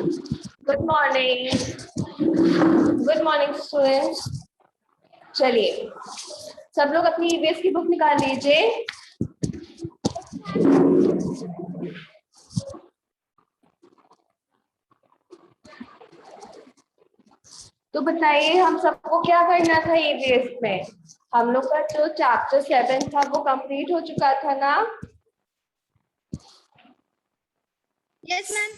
Good morning, good morning students. चलिए सब लोग अपनी ईवीएस की बुक निकाल लीजिए। तो बताइए हम सबको क्या करना था ईवीएस में। हम लोग का जो चैप्टर 7 था वो कंप्लीट हो चुका था ना। Yes ma'am.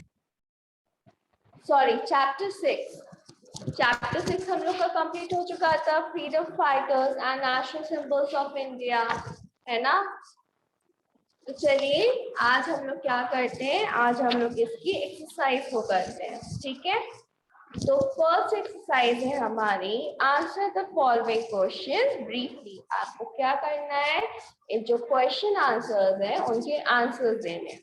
सॉरी, चैप्टर 6 हम लोग का कंप्लीट हो चुका था। Freedom fighters and national symbols of India, है ना। तो चलिए आज हम लोग क्या करते हैं, आज हम लोग इसकी एक्सरसाइज को करते हैं, ठीक है। तो फर्स्ट एक्सरसाइज है हमारी, answer the following question briefly. आपको क्या करना है, ये जो क्वेश्चन आंसर्स हैं उनके आंसर्स देने हैं।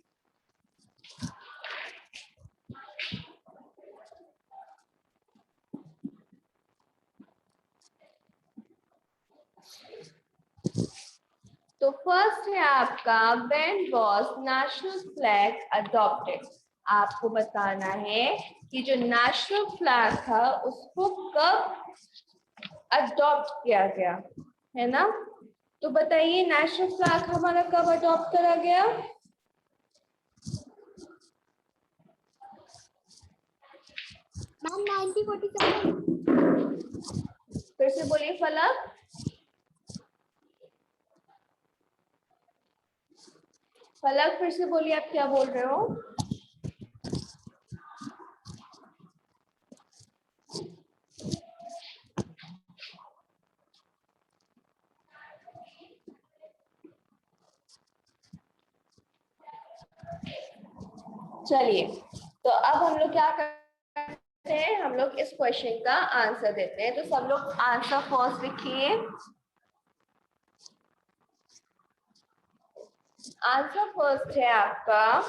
तो फर्स्ट है आपका, when was national flag adopted. आपको बताना है कि जो नेशनल फ्लैग था उसको कब अडॉप्ट किया गया, है ना। तो बताइए नेशनल फ्लैग हमारा कब अडॉप्ट करा गया। मैम 1947। फिर से बोलिए फलक। फलक फिर से बोलिए, आप क्या बोल रहे हो। चलिए तो अब हम लोग क्या करते हैं, हम लोग इस क्वेश्चन का आंसर देते हैं। तो सब लोग आंसर फर्स्ट लिखिए। आंसर फर्स्ट है आपका,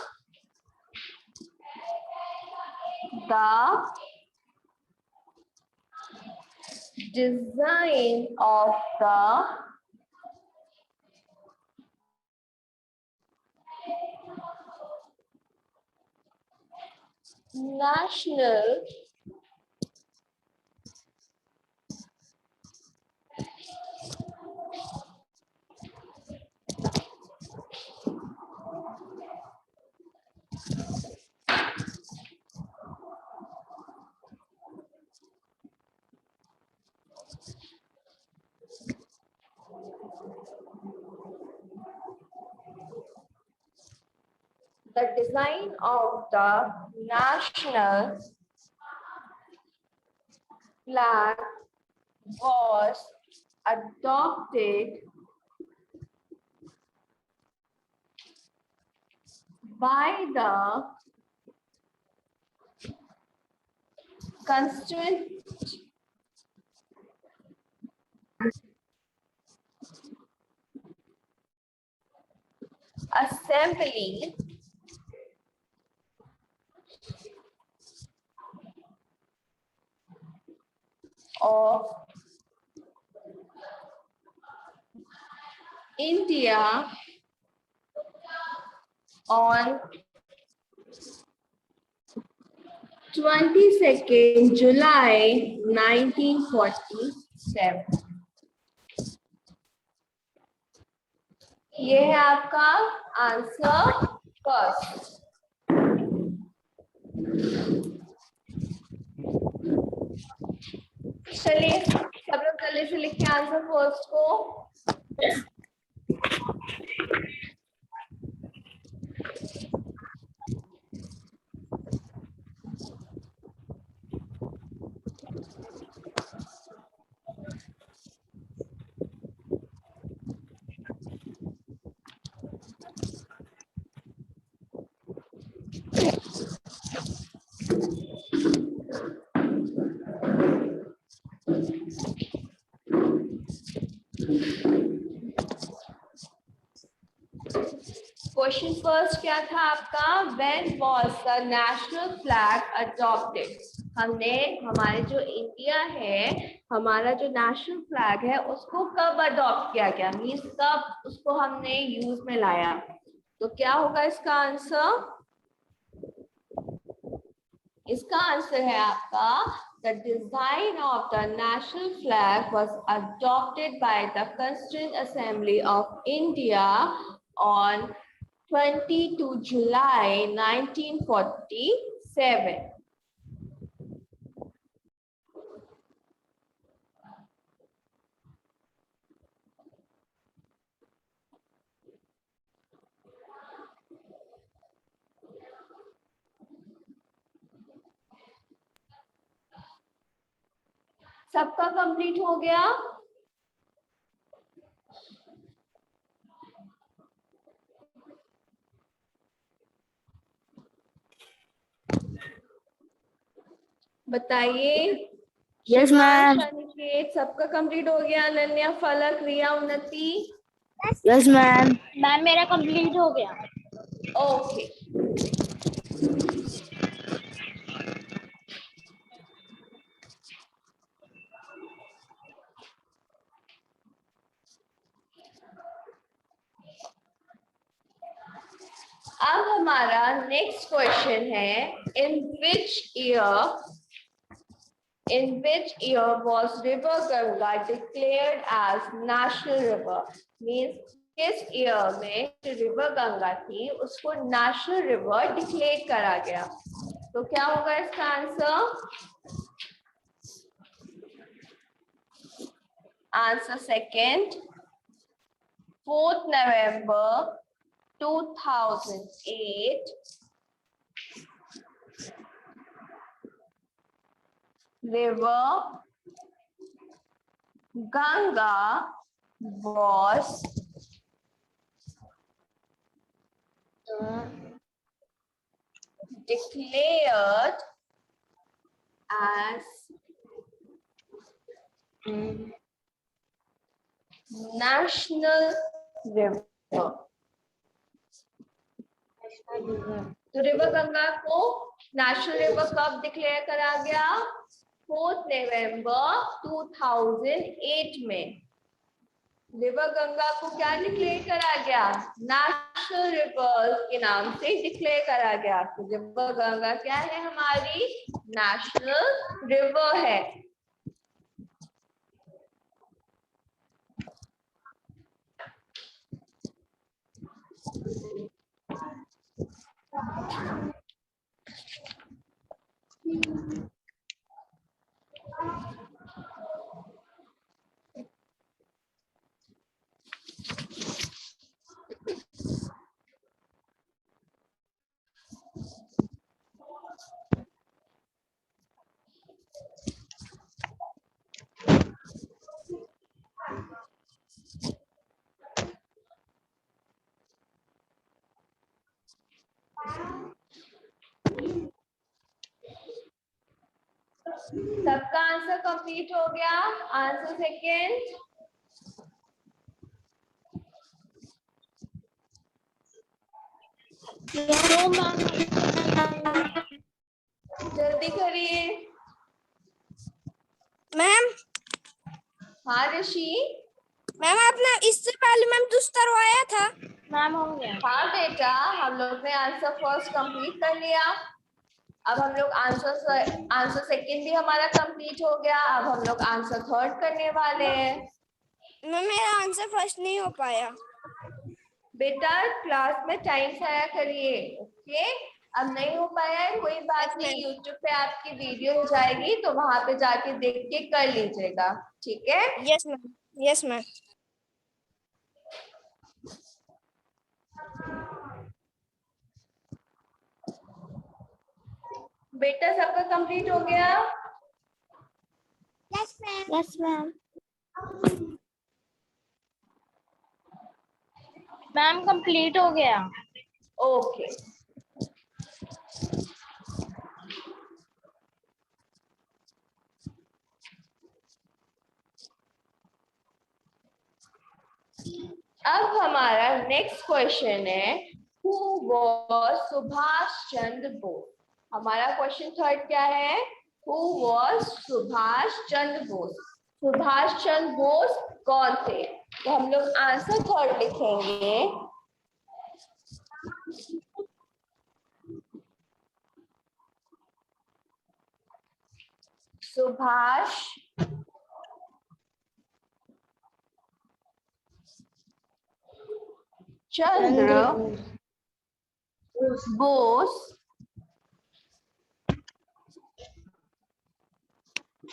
the design of the national the design of the national flag was adopted by the Constituent Assembly of India on 22nd July 1947। ये है आपका आंसर फर्स्ट। चलिए सब लोग जल्दी से लिखिए आंसर फर्स्ट को। क्वेश्चन फर्स्ट क्या था आपका, when was the national flag adopted. हमने हमारे जो इंडिया है, हमारा जो नेशनल फ्लैग है उसको कब अडॉप्ट किया गया, मींस कब उसको हमने यूज में लाया। तो क्या होगा इसका आंसर, इसका आंसर है आपका the design of the national flag was adopted by the Constituent Assembly of India on 22 July 1947. सबका कंप्लीट हो गया? बताइए। Yes, ma'am. अनिकेत, सबका कंप्लीट हो गया? अनन्या, फलक, रिया, उन्नति? Yes, ma'am. मैम मेरा कंप्लीट हो गया। ओके। अब हमारा नेक्स्ट क्वेश्चन है in which year was river Ganga declared as national river? Means किस ईयर में रिवर गंगा थी उसको नेशनल रिवर डिक्लेयर करा गया? तो क्या होगा इसका answer? Answer second, 4 November 2008, river Ganga was declared as national river. तो रिवर गंगा को नेशनल रिवर कब डिक्लेयर करा गया? 4 नवंबर 2008 में रिवर गंगा को क्या डिक्लेयर करा गया? नेशनल रिवर के नाम से डिक्लेयर करा गया। तो रिवर गंगा क्या है? हमारी नेशनल रिवर है। सबका आंसर कंप्लीट हो गया? आंसर सेकेंड, जल्दी करिए। मैम हाँ ऋषि? मैम आपने इससे पहले मैम दुस्तरवाया था। मैम हो गया। हाँ बेटा, हम लोग ने आंसर फर्स्ट कंप्लीट कर लिया। अब हम लोग आंसर सेकंड भी हमारा कंप्लीट हो गया। अब हम लोग आंसर थर्ड करने वाले हैं। मैम मेरा आंसर फर्स्ट नहीं हो पाया। बेटा क्लास में टाइम से आया करिए, ओके? अब नहीं हो पाया है कोई बात नहीं, यूट्यूब पे आपकी वीडियो जाएगी तो वहां पे जाके देख के कर लीजिएगा, ठीक है? Yes ma'am, yes ma'am. बेटा सबका कंप्लीट हो गया? Yes ma'am, yes ma'am. Ma'am complete हो गया। ओके। अब हमारा नेक्स्ट क्वेश्चन है हु वाज सुभाष चंद्र बोस? हमारा क्वेश्चन थर्ड क्या है? Who was Subhash Chandra Bose? सुभाष चंद्र बोस कौन थे? तो हम लोग आंसर थर्ड लिखेंगे। Subhash Chandra Bose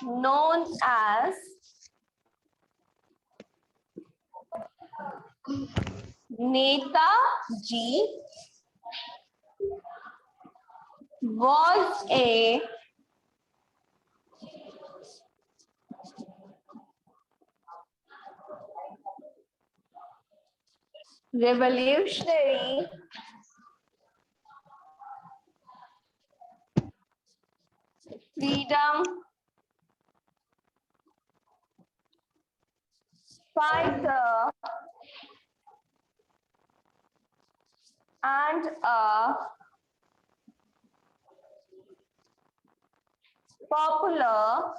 known as Netaji was a revolutionary freedom fighter and a popular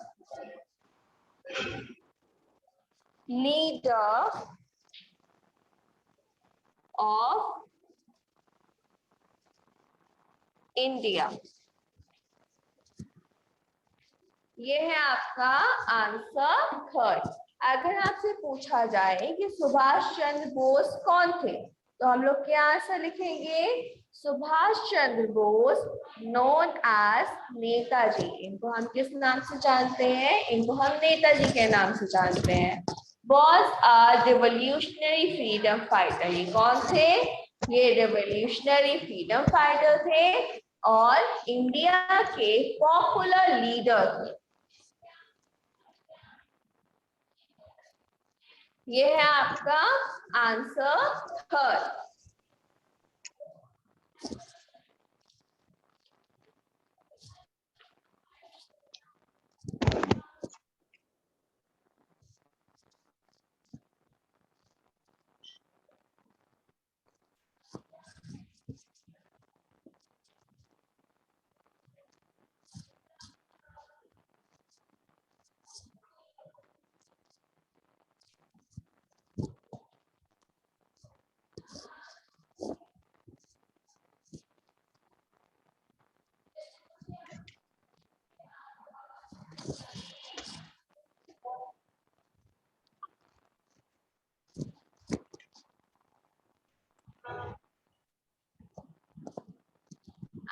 leader of India. ये है आपका आंसर थर्ड। अगर आपसे पूछा जाए कि सुभाष चंद्र बोस कौन थे, तो हम लोग क्या आंसर लिखेंगे? Subhash Chandra Bose known as Netaji. इनको हम किस नाम से जानते हैं? इनको हम नेताजी के नाम से जानते हैं। Was a revolutionary freedom fighter. ये कौन थे? ये रिवोल्यूशनरी फ्रीडम फाइटर थे और इंडिया के पॉपुलर लीडर थे। ये है आपका आंसर थर्ड।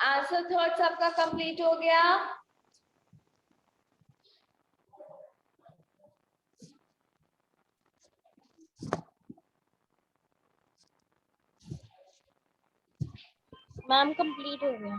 आंसर थर्ड सबका कंप्लीट हो गया। मैम कंप्लीट हो गया।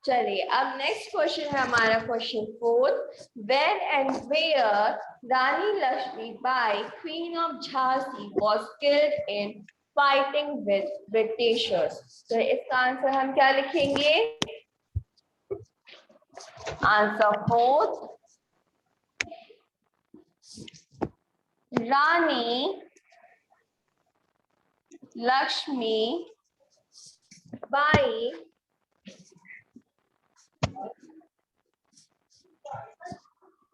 चलिए अब नेक्स्ट क्वेश्चन है हमारा question fourth. When and where Rani Lakshmibai queen of Jhansi was killed in fighting with Britishers. तो इसका आंसर हम क्या लिखेंगे? Answer fourth, Rani Lakshmi Bai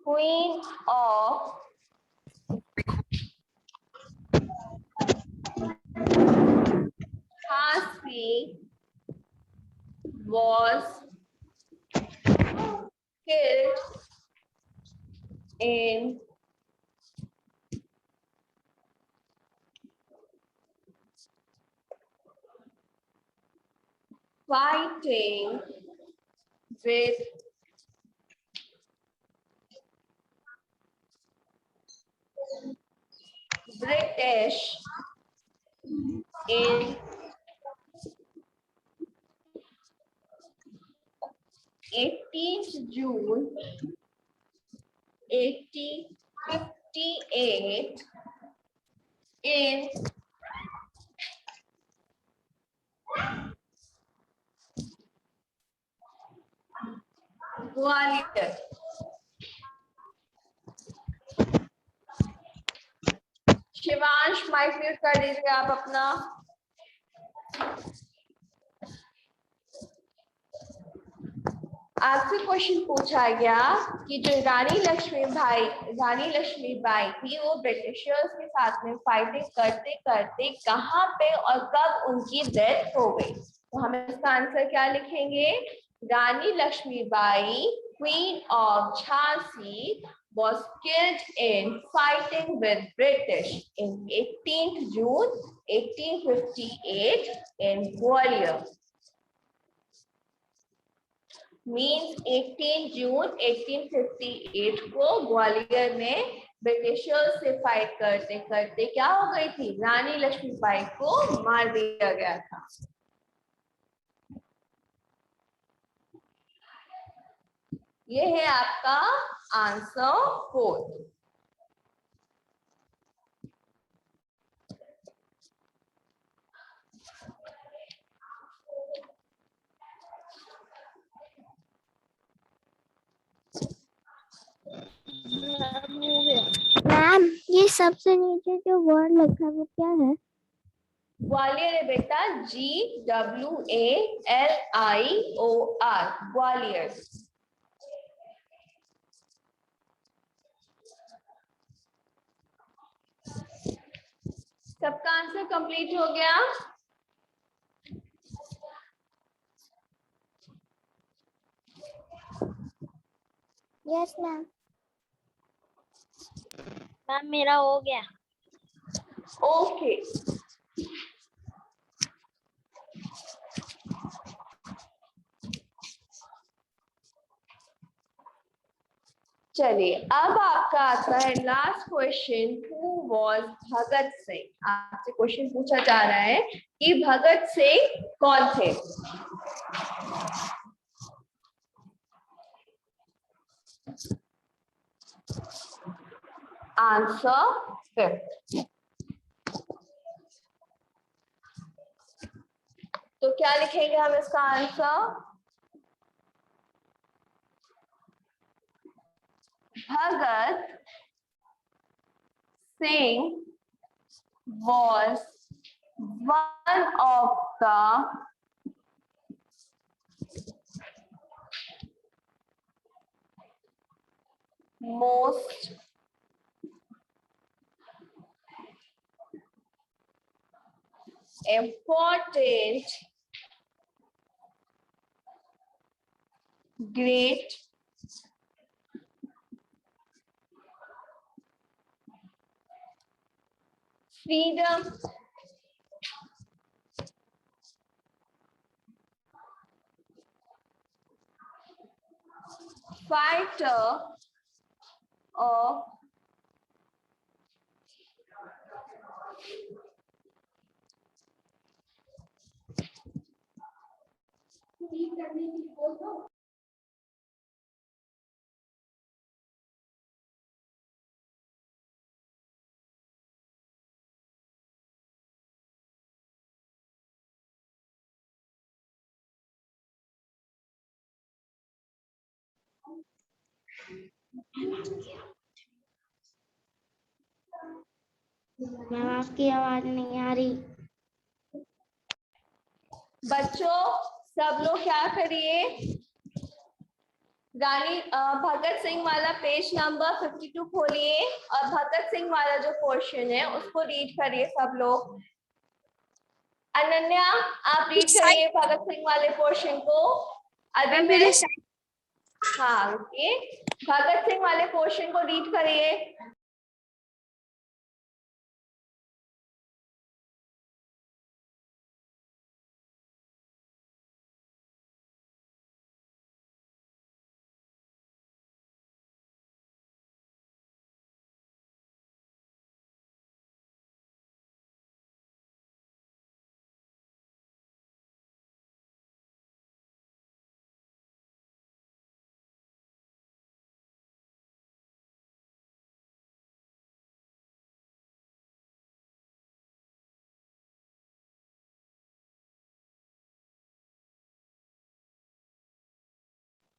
Queen of Jhansi was killed in fighting with British in 18th June 1858 in Gwalior. Shivansh mic mute कर दीजिए आप अपना। आपसे क्वेश्चन पूछा गया कि जो रानी लक्ष्मीबाई थी वो ब्रिटिशर्स के साथ में फाइटिंग करते करते कहाँ पे और कब उनकी डेथ हो गई। तो हम इसका आंसर क्या लिखेंगे? Rani Lakshmibai, queen of Jhansi, was killed in fighting with British in 18th June 1858 in Gwalior. Means 18 जून 1858 को ग्वालियर में ब्रिटिशर्स से फाइट करते करते क्या हो गई थी? रानी लक्ष्मीबाई को मार दिया गया था। ये है आपका आंसर 4। मैम ये सबसे नीचे जो वर्ड लिखा है वो क्या है? ग्वालियर है बेटा, GWALIOR, ग्वालियर। सबका आंसर कंप्लीट हो गया? Yes ma'am. मैम मेरा हो गया। ओके। चलिए अब आपका आता है last question, who was Bhagat Singh. आपसे क्वेश्चन पूछा जा रहा है कि भगत सिंह कौन थे? आंसर 5। तो क्या लिखेंगे हम इसका answer? Bhagat Singh was one of the most important great freedom fighter of ma'am आपकी आवाज नहीं आ रही। बच्चों सब लोग क्या करिए, रानी भगत सिंह वाला पेज नंबर 52 खोलिए और भगत सिंह वाला जो पोर्शन है उसको रीड करिए सब लोग। अनन्या आप रीड करिए भगत सिंह वाले पोर्शन को। अभी मैं हाँ ये भगत सिंह वाले पोर्शन को रीड करिए।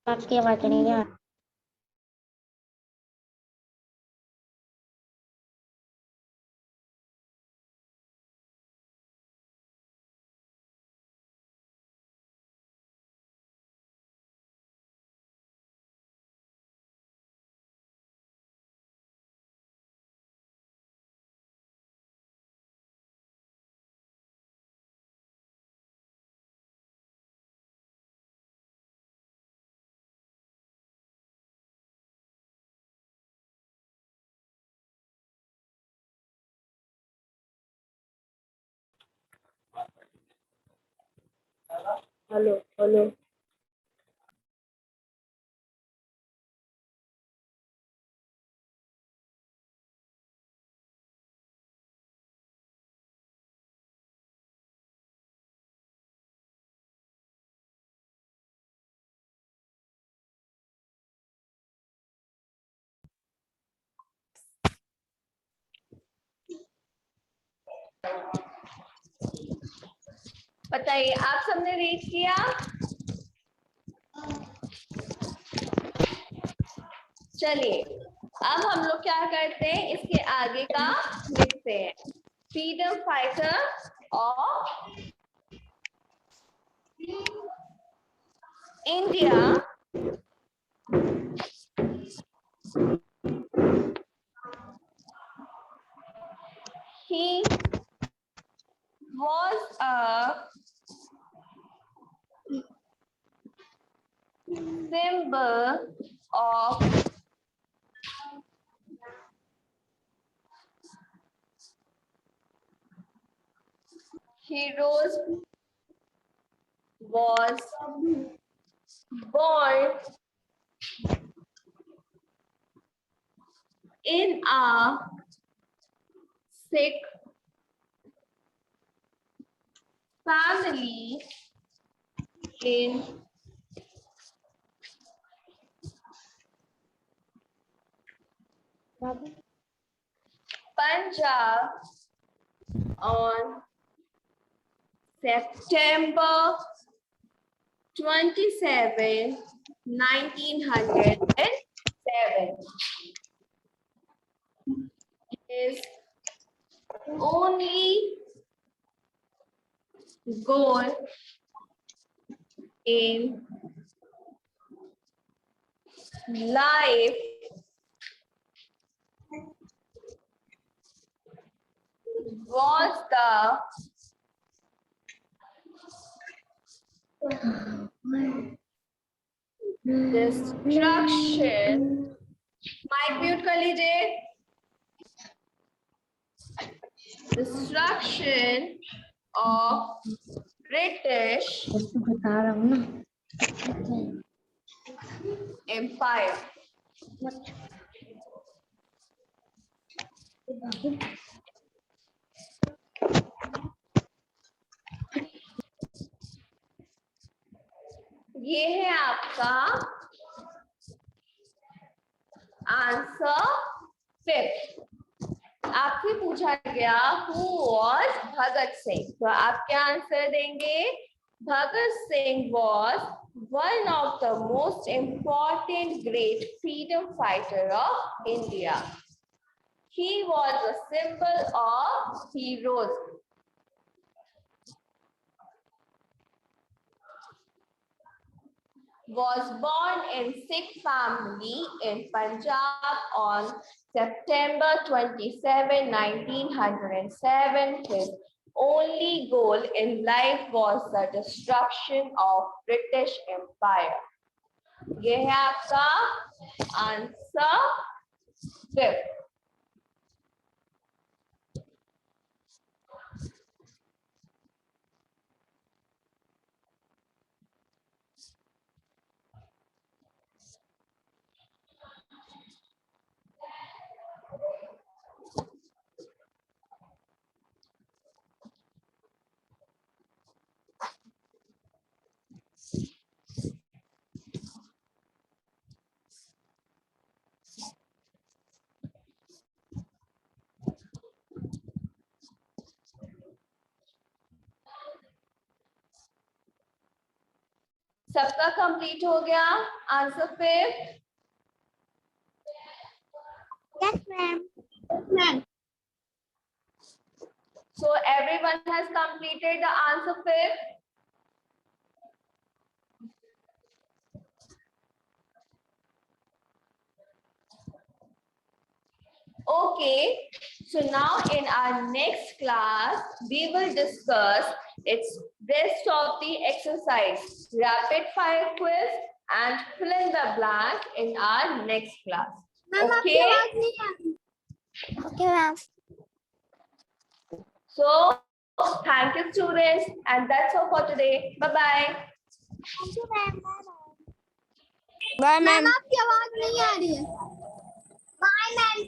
आपकी आवाज नहीं आ रही। Hello. बताइए, आप सबने रीड किया? चलिए, अब हम लोग क्या करते हैं, इसके आगे का लिखते हैं। Freedom fighter of India he was a symbol of heroes, was born in a Sikh family in Punjab on September 27, 1907. His only goal in life was the destruction. Mic mute कर लीजिए. Destruction of British Empire. ये है आपका answer 5. आपसे पूछा गया who was Bhagat Singh, तो आप क्या आंसर देंगे? Bhagat Singh was one of the most important great freedom fighter of India. He was a symbol of heroes. Was born in Sikh family in Punjab on September 27, 1907. His only goal in life was the destruction of British Empire. ये है आपका answer 5. सबका complete हो गया answer 5? Yes, ma'am. So everyone has completed the answer 5. Okay, so now in our next class, we will discuss its rest of the exercise, rapid fire quiz and fill in the blank in our next class. Okay? Okay, ma'am. So, thank you students, and that's all for today. Bye-bye. Bye ma'am. आपकी आवाज नहीं आ रही है। Bye ma'am.